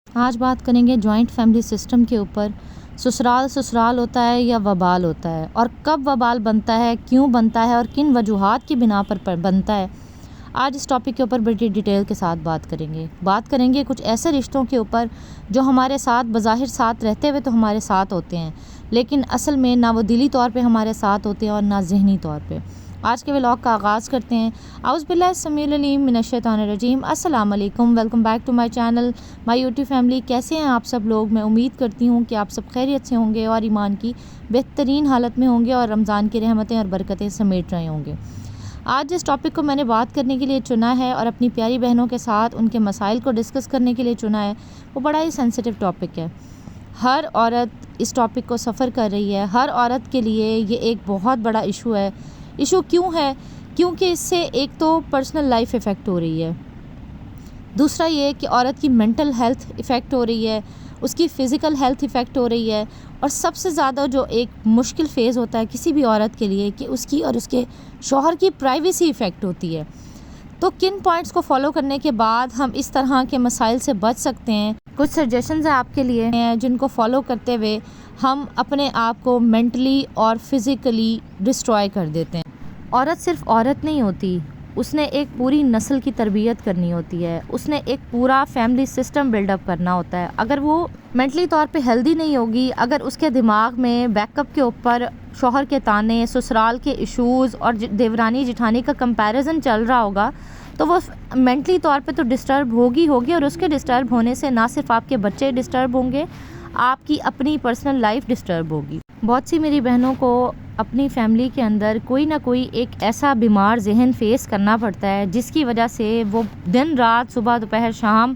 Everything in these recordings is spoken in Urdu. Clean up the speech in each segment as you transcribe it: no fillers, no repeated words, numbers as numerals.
آج بات کریں گے جوائنٹ فیملی سسٹم کے اوپر۔ سسرال سسرال ہوتا ہے یا وبال ہوتا ہے، اور کب وبال بنتا ہے، کیوں بنتا ہے، اور کن وجوہات کی بنا پر بنتا ہے۔ آج اس ٹاپک کے اوپر بڑی ڈیٹیل کے ساتھ بات کریں گے کچھ ایسے رشتوں کے اوپر جو ہمارے ساتھ بظاہر ساتھ رہتے ہوئے تو ہمارے ساتھ ہوتے ہیں، لیکن اصل میں نہ وہ دلی طور پہ ہمارے ساتھ ہوتے ہیں اور نہ ذہنی طور پہ۔ آج کے ولاگ کا آغاز کرتے ہیں۔ اعوذ باللہ السمیع العلیم من الشیطان الرجیم۔ السلام علیکم، welcome back to my channel, my YouTube family. کیسے ہیں آپ سب لوگ؟ میں امید کرتی ہوں کہ آپ سب خیریت سے ہوں گے اور ایمان کی بہترین حالت میں ہوں گے اور رمضان کی رحمتیں اور برکتیں سمیٹ رہے ہوں گے۔ آج جس ٹاپک کو میں نے بات کرنے کے لیے چنا ہے اور اپنی پیاری بہنوں کے ساتھ ان کے مسائل کو ڈسکس کرنے کے لیے چنا ہے، وہ بڑا ہی سینسیٹیو ٹاپک ہے۔ ہر عورت اس ٹاپک کو سفر کر رہی ہے۔ ہر عورت کے لیے یہ ایک بہت بڑا ایشو ہے۔ ایشو کیوں ہے؟ کیونکہ اس سے ایک تو پرسنل لائف افیکٹ ہو رہی ہے، دوسرا یہ کہ عورت کی مینٹل ہیلتھ افیکٹ ہو رہی ہے، اس کی فزیکل ہیلتھ افیکٹ ہو رہی ہے، اور سب سے زیادہ جو ایک مشکل فیز ہوتا ہے کسی بھی عورت کے لیے کہ اس کی اور اس کے شوہر کی پرائیویسی افیکٹ ہوتی ہے۔ تو کن پوائنٹس کو فالو کرنے کے بعد ہم اس طرح کے مسائل سے بچ سکتے ہیں؟ کچھ سجیشنز ہیں آپ کے لیے ہیں جن کو فالو کرتے ہوئے ہم اپنے آپ کو مینٹلی اور فزیکلی ڈسٹروائے کر دیتے ہیں۔ عورت صرف عورت نہیں ہوتی، اس نے ایک پوری نسل کی تربیت کرنی ہوتی ہے، اس نے ایک پورا فیملی سسٹم بلڈ اپ کرنا ہوتا ہے۔ اگر وہ مینٹلی طور پہ ہیلدی نہیں ہوگی، اگر اس کے دماغ میں بیک اپ کے اوپر شوہر کے تانے، سسرال کے ایشوز اور دیورانی جٹھانی کا کمپیریزن چل رہا ہوگا، تو وہ مینٹلی طور پہ تو ڈسٹرب ہوگی اور اس کے ڈسٹرب ہونے سے نہ صرف آپ کے بچے ڈسٹرب ہوں گے، آپ کی اپنی پرسنل لائف ڈسٹرب ہوگی۔ بہت سی میری بہنوں کو اپنی فیملی کے اندر کوئی نہ کوئی ایک ایسا بیمار ذہن فیس کرنا پڑتا ہے جس کی وجہ سے وہ دن رات صبح دوپہر شام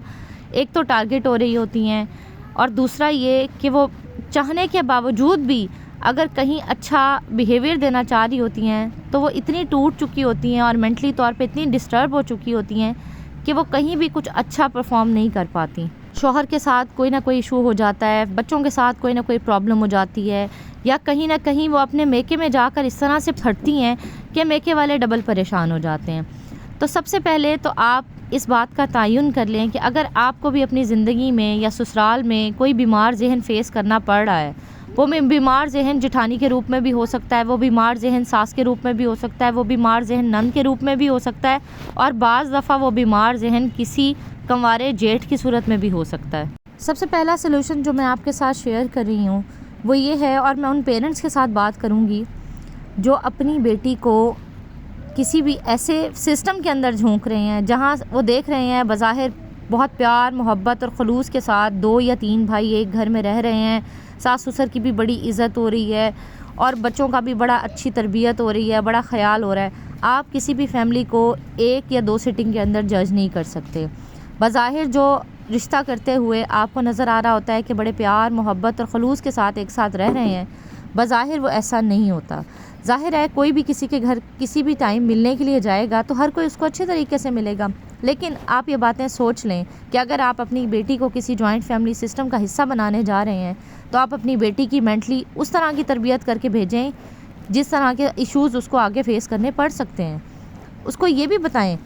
ایک تو ٹارگٹ ہو رہی ہوتی ہیں، اور دوسرا یہ کہ وہ چاہنے کے باوجود بھی اگر کہیں اچھا بیہیویئر دینا چاہ رہی ہوتی ہیں تو وہ اتنی ٹوٹ چکی ہوتی ہیں اور مینٹلی طور پہ اتنی ڈسٹرب ہو چکی ہوتی ہیں کہ وہ کہیں بھی کچھ اچھا پرفارم نہیں کر پاتی۔ شوہر کے ساتھ کوئی نہ کوئی ایشو ہو جاتا ہے، بچوں کے ساتھ کوئی نہ کوئی پرابلم ہو جاتی ہے، یا کہیں نہ کہیں وہ اپنے میکے میں جا کر اس طرح سے پھٹتی ہیں کہ میکے والے ڈبل پریشان ہو جاتے ہیں۔ تو سب سے پہلے تو آپ اس بات کا تعین کر لیں کہ اگر آپ کو بھی اپنی زندگی میں یا سسرال میں کوئی بیمار ذہن فیس کرنا پڑ رہا ہے، وہ بیمار ذہن جٹھانی کے روپ میں بھی ہو سکتا ہے، وہ بیمار ذہن ساس کے روپ میں بھی ہو سکتا ہے، وہ بیمار ذہن نند کے روپ میں بھی ہو سکتا ہے، اور بعض دفعہ وہ بیمار ذہن کسی کنوارے جیٹھ کی صورت میں بھی ہو سکتا ہے۔ سب سے پہلا سلوشن جو میں آپ کے ساتھ شیئر کر رہی ہوں وہ یہ ہے، اور میں ان پیرنٹس کے ساتھ بات کروں گی جو اپنی بیٹی کو کسی بھی ایسے سسٹم کے اندر جھونک رہے ہیں جہاں وہ دیکھ رہے ہیں بظاہر بہت پیار محبت اور خلوص کے ساتھ 2 یا 3 بھائی ایک گھر میں رہ رہے ہیں، ساس سسر کی بھی بڑی عزت ہو رہی ہے اور بچوں کا بھی بڑا اچھی تربیت ہو رہی ہے، بڑا خیال ہو رہا ہے۔ آپ کسی بھی فیملی کو 1 یا 2 سٹنگ کے اندر جج نہیں کر سکتے۔ بظاہر جو رشتہ کرتے ہوئے آپ کو نظر آ رہا ہوتا ہے کہ بڑے پیار محبت اور خلوص کے ساتھ ایک ساتھ رہ رہے ہیں، بظاہر وہ ایسا نہیں ہوتا۔ ظاہر ہے کوئی بھی کسی کے گھر کسی بھی ٹائم ملنے کے لیے جائے گا تو ہر کوئی اس کو اچھے طریقے سے ملے گا، لیکن آپ یہ باتیں سوچ لیں کہ اگر آپ اپنی بیٹی کو کسی جوائنٹ فیملی سسٹم کا حصہ بنانے جا رہے ہیں تو آپ اپنی بیٹی کی مینٹلی اس طرح کی تربیت کر کے بھیجیں جس طرح کے ایشوز اس کو آگے فیس کرنے پڑ سکتے ہیں۔ اس کو یہ بھی بتائیں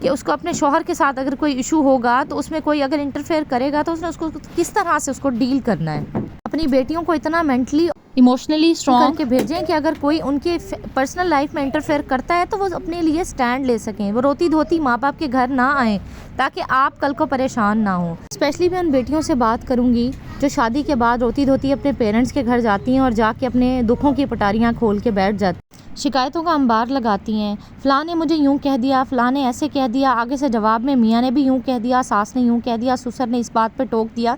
کہ اس کو اپنے شوہر کے ساتھ اگر کوئی ایشو ہوگا تو اس میں کوئی اگر انٹرفیئر کرے گا تو اس نے اس کو کس طرح سے اس کو ڈیل کرنا ہے۔ اپنی بیٹیوں کو اتنا مینٹلی ایموشنلی اسٹرانگ کر کے بھیجیں کہ اگر کوئی ان کے پرسنل لائف میں انٹرفیئر کرتا ہے تو وہ اپنے لیے سٹینڈ لے سکیں، وہ روتی دھوتی ماں باپ کے گھر نہ آئیں تاکہ آپ کل کو پریشان نہ ہوں۔ اسپیشلی میں ان بیٹیوں سے بات کروں گی جو شادی کے بعد روتی دھوتی اپنے پیرنٹس کے گھر جاتی ہیں اور جا کے اپنے دکھوں کی پٹاریاں کھول کے بیٹھ جاتی ہیں، شکایتوں کا انبار لگاتی ہیں، فلاں نے مجھے یوں کہہ دیا، فلاں نے ایسے کہہ دیا، آگے سے جواب میں میاں نے بھی یوں کہہ دیا، ساس نے یوں کہہ دیا، سسر نے اس بات پہ ٹوک دیا۔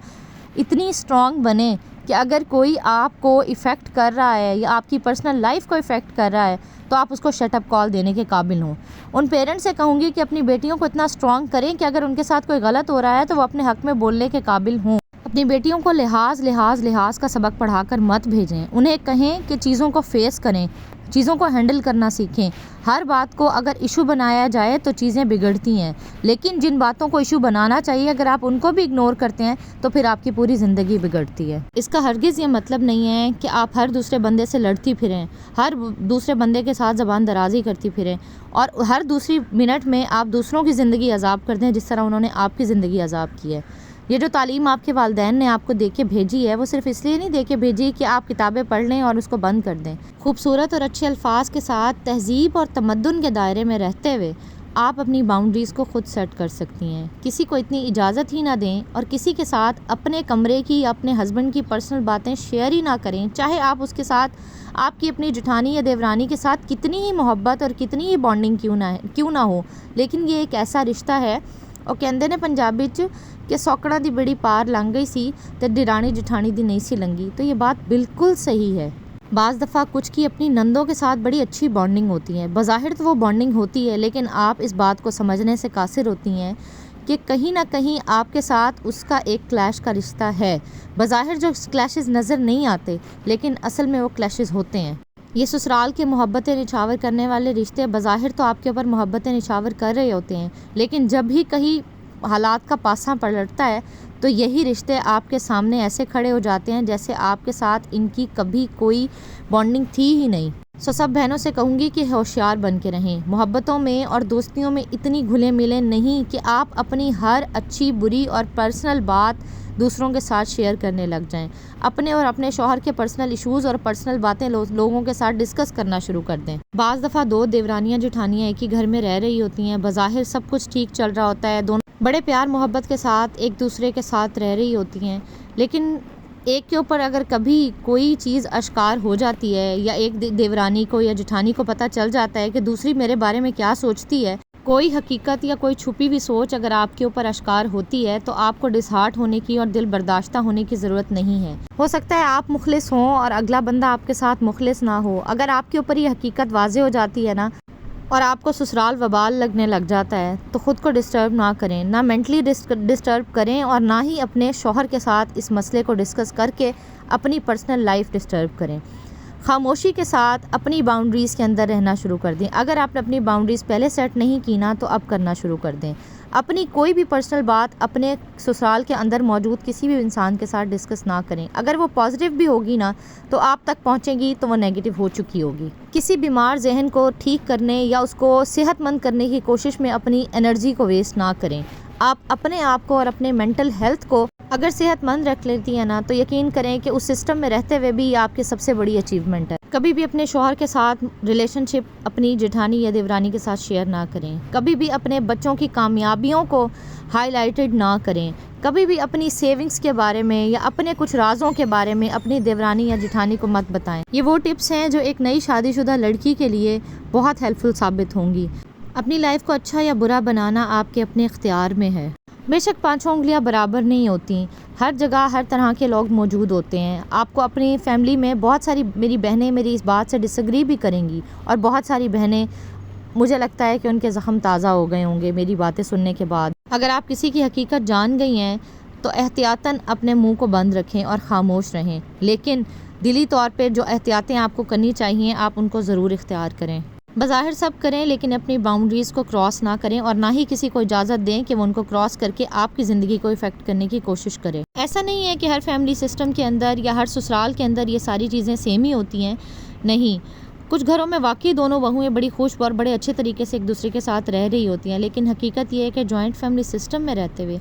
اتنی اسٹرانگ بنیں کہ اگر کوئی آپ کو ایفیکٹ کر رہا ہے یا آپ کی پرسنل لائف کو ایفیکٹ کر رہا ہے تو آپ اس کو شٹ اپ کال دینے کے قابل ہوں۔ ان پیرنٹس سے کہوں گی کہ اپنی بیٹیوں کو اتنا اسٹرانگ کریں کہ اگر ان کے ساتھ کوئی غلط ہو رہا ہے تو وہ اپنے حق میں بولنے کے قابل ہوں۔ اپنی بیٹیوں کو لحاظ کا سبق پڑھا کر مت بھیجیں، انہیں کہیں کہ چیزوں کو فیس کریں، چیزوں کو ہینڈل کرنا سیکھیں۔ ہر بات کو اگر ایشو بنایا جائے تو چیزیں بگڑتی ہیں، لیکن جن باتوں کو ایشو بنانا چاہیے اگر آپ ان کو بھی اگنور کرتے ہیں تو پھر آپ کی پوری زندگی بگڑتی ہے۔ اس کا ہرگز یہ مطلب نہیں ہے کہ آپ ہر دوسرے بندے سے لڑتی پھریں، ہر دوسرے بندے کے ساتھ زبان درازی کرتی پھریں اور ہر دوسری منٹ میں آپ دوسروں کی زندگی عذاب کر دیں جس طرح انہوں نے آپ کی زندگی عذاب کی ہے۔ یہ جو تعلیم آپ کے والدین نے آپ کو دے کے بھیجی ہے وہ صرف اس لیے نہیں دے کے بھیجی کہ آپ کتابیں پڑھ لیں اور اس کو بند کر دیں۔ خوبصورت اور اچھے الفاظ کے ساتھ تہذیب اور تمدن کے دائرے میں رہتے ہوئے آپ اپنی باؤنڈریز کو خود سیٹ کر سکتی ہیں۔ کسی کو اتنی اجازت ہی نہ دیں اور کسی کے ساتھ اپنے کمرے کی یا اپنے ہسبینڈ کی پرسنل باتیں شیئر ہی نہ کریں، چاہے آپ اس کے ساتھ آپ کی اپنی جٹھانی یا دیورانی کے ساتھ کتنی ہی محبت اور کتنی ہی بانڈنگ کیوں نہ ہو، لیکن یہ ایک ایسا رشتہ ہے۔ اور کہندے نے پنجابی چ کہ سوکڑا دی بڑی پار لنگ گئی سی تے ڈرانی جٹھانی دی نہیں سی لنگی، تو یہ بات بالکل صحیح ہے۔ بعض دفعہ کچھ کی اپنی نندوں کے ساتھ بڑی اچھی بانڈنگ ہوتی ہے، بظاہر تو وہ بانڈنگ ہوتی ہے لیکن آپ اس بات کو سمجھنے سے قاصر ہوتی ہیں کہ کہیں نہ کہیں آپ کے ساتھ اس کا ایک کلیش کا رشتہ ہے۔ بظاہر جو کلیشز نظر نہیں آتے لیکن اصل میں وہ کلیشز ہوتے ہیں۔ یہ سسرال کے محبتیں نچھاور کرنے والے رشتے بظاہر تو آپ کے اوپر محبتیں نچھاور کر رہے ہوتے ہیں، لیکن جب بھی کہیں حالات کا پاسا پلٹتا ہے تو یہی رشتے آپ کے سامنے ایسے کھڑے ہو جاتے ہیں جیسے آپ کے ساتھ ان کی کبھی کوئی بانڈنگ تھی ہی نہیں۔ سب بہنوں سے کہوں گی کہ ہوشیار بن کے رہیں، محبتوں میں اور دوستیوں میں اتنی گھلے ملے نہیں کہ آپ اپنی ہر اچھی بری اور پرسنل بات دوسروں کے ساتھ شیئر کرنے لگ جائیں، اپنے اور اپنے شوہر کے پرسنل ایشوز اور پرسنل باتیں لوگوں کے ساتھ ڈسکس کرنا شروع کر دیں۔ بعض دفعہ دو دیورانیاں جٹھانیاں ایک ہی گھر میں رہ رہی ہوتی ہیں، بظاہر سب کچھ ٹھیک چل رہا ہوتا ہے، دونوں بڑے پیار محبت کے ساتھ ایک دوسرے کے ساتھ رہ رہی ہوتی ہیں، لیکن ایک کے اوپر اگر کبھی کوئی چیز اشکار ہو جاتی ہے یا ایک دیورانی کو یا جٹھانی کو پتہ چل جاتا ہے کہ دوسری میرے بارے میں کیا سوچتی ہے، کوئی حقیقت یا کوئی چھپی ہوئی سوچ اگر آپ کے اوپر اشکار ہوتی ہے تو آپ کو ڈسہارٹ ہونے کی اور دل برداشتہ ہونے کی ضرورت نہیں ہے۔ ہو سکتا ہے آپ مخلص ہوں اور اگلا بندہ آپ کے ساتھ مخلص نہ ہو، اگر آپ کے اوپر یہ حقیقت واضح ہو جاتی ہے نا اور آپ کو سسرال وبال لگنے لگ جاتا ہے تو خود کو ڈسٹرب نہ کریں، نہ مینٹلی ڈسٹرب کریں اور نہ ہی اپنے شوہر کے ساتھ اس مسئلے کو ڈسکس کر کے اپنی پرسنل لائف ڈسٹرب کریں۔ خاموشی کے ساتھ اپنی باؤنڈریز کے اندر رہنا شروع کر دیں۔ اگر آپ نے اپنی باؤنڈریز پہلے سیٹ نہیں کی نا تو اب کرنا شروع کر دیں۔ اپنی کوئی بھی پرسنل بات اپنے سسرال کے اندر موجود کسی بھی انسان کے ساتھ ڈسکس نہ کریں، اگر وہ پازیٹیو بھی ہوگی نا تو آپ تک پہنچے گی تو وہ نیگیٹو ہو چکی ہوگی۔ کسی بیمار ذہن کو ٹھیک کرنے یا اس کو صحت مند کرنے کی کوشش میں اپنی انرجی کو ویسٹ نہ کریں۔ آپ اپنے آپ کو اور اپنے مینٹل ہیلتھ کو اگر صحت مند رکھ لیتی ہیں نا تو یقین کریں کہ اس سسٹم میں رہتے ہوئے بھی یہ آپ کی سب سے بڑی اچیومنٹ ہے۔ کبھی بھی اپنے شوہر کے ساتھ ریلیشن شپ اپنی جٹھانی یا دیورانی کے ساتھ شیئر نہ کریں، کبھی بھی اپنے بچوں کی کامیابیوں کو ہائی لائٹڈ نہ کریں، کبھی بھی اپنی سیونگز کے بارے میں یا اپنے کچھ رازوں کے بارے میں اپنی دیورانی یا جٹھانی کو مت بتائیں۔ یہ وہ ٹپس ہیں جو ایک نئی شادی شدہ لڑکی کے لیے بہت ہیلپ فل ثابت ہوں گی۔ اپنی لائف کو اچھا یا برا بنانا آپ کے اپنے اختیار میں ہے۔ بے شک پانچوں انگلیاں برابر نہیں ہوتی، ہر جگہ ہر طرح کے لوگ موجود ہوتے ہیں۔ آپ کو اپنی فیملی میں بہت ساری میری بہنیں میری اس بات سے ڈس ایگری بھی کریں گی اور بہت ساری بہنیں مجھے لگتا ہے کہ ان کے زخم تازہ ہو گئے ہوں گے میری باتیں سننے کے بعد۔ اگر آپ کسی کی حقیقت جان گئی ہیں تو احتیاطاً اپنے منہ کو بند رکھیں اور خاموش رہیں، لیکن دلی طور پہ جو احتیاطیں آپ کو کرنی چاہیے آپ ان کو ضرور اختیار کریں۔ بظاہر سب کریں لیکن اپنی باؤنڈریز کو کراس نہ کریں اور نہ ہی کسی کو اجازت دیں کہ وہ ان کو کراس کر کے آپ کی زندگی کو افیکٹ کرنے کی کوشش کرے۔ ایسا نہیں ہے کہ ہر فیملی سسٹم کے اندر یا ہر سسرال کے اندر یہ ساری چیزیں سیم ہی ہوتی ہیں، نہیں، کچھ گھروں میں واقعی دونوں بہویں بڑی خوش اور بڑے اچھے طریقے سے ایک دوسرے کے ساتھ رہ رہی ہوتی ہیں، لیکن حقیقت یہ ہے کہ جوائنٹ فیملی سسٹم میں رہتے ہوئے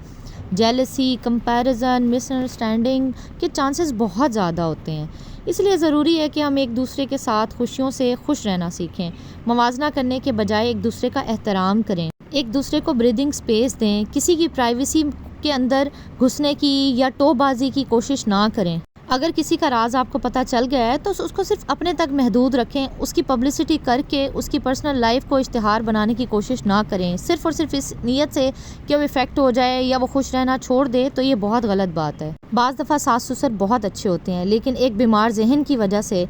جیلسی، کمپیریزن، مس انڈرسٹینڈنگ کے چانسز بہت زیادہ ہوتے ہیں۔ اس لیے ضروری ہے کہ ہم ایک دوسرے کے ساتھ خوشیوں سے خوش رہنا سیکھیں، موازنہ کرنے کے بجائے ایک دوسرے کا احترام کریں، ایک دوسرے کو بریدنگ سپیس دیں، کسی کی پرائیویسی کے اندر گھسنے کی یا ٹو بازی کی کوشش نہ کریں۔ اگر کسی کا راز آپ کو پتہ چل گیا ہے تو اس کو صرف اپنے تک محدود رکھیں، اس کی پبلسٹی کر کے اس کی پرسنل لائف کو اشتہار بنانے کی کوشش نہ کریں، صرف اور صرف اس نیت سے کہ وہ افیکٹ ہو جائے یا وہ خوش رہنا چھوڑ دے، تو یہ بہت غلط بات ہے۔ بعض دفعہ ساس سسر بہت اچھے ہوتے ہیں لیکن ایک بیمار ذہن کی وجہ سے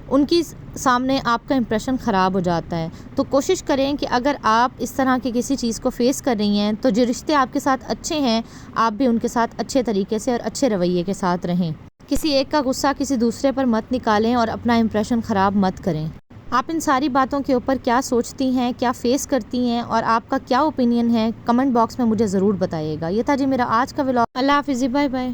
ان کی سامنے آپ کا امپریشن خراب ہو جاتا ہے، تو کوشش کریں کہ اگر آپ اس طرح کی کسی چیز کو فیس کر رہی ہیں تو جو رشتے آپ کے ساتھ اچھے ہیں آپ بھی ان کے ساتھ اچھے طریقے سے اور اچھے رویے کے ساتھ رہیں۔ کسی ایک کا غصہ کسی دوسرے پر مت نکالیں اور اپنا امپریشن خراب مت کریں۔ آپ ان ساری باتوں کے اوپر کیا سوچتی ہیں، کیا فیس کرتی ہیں اور آپ کا کیا اوپینین ہے، کمنٹ باکس میں مجھے ضرور بتائیے گا۔ یہ تھا جی میرا آج کا ولاگ۔ اللہ حافظ، بائے بائے۔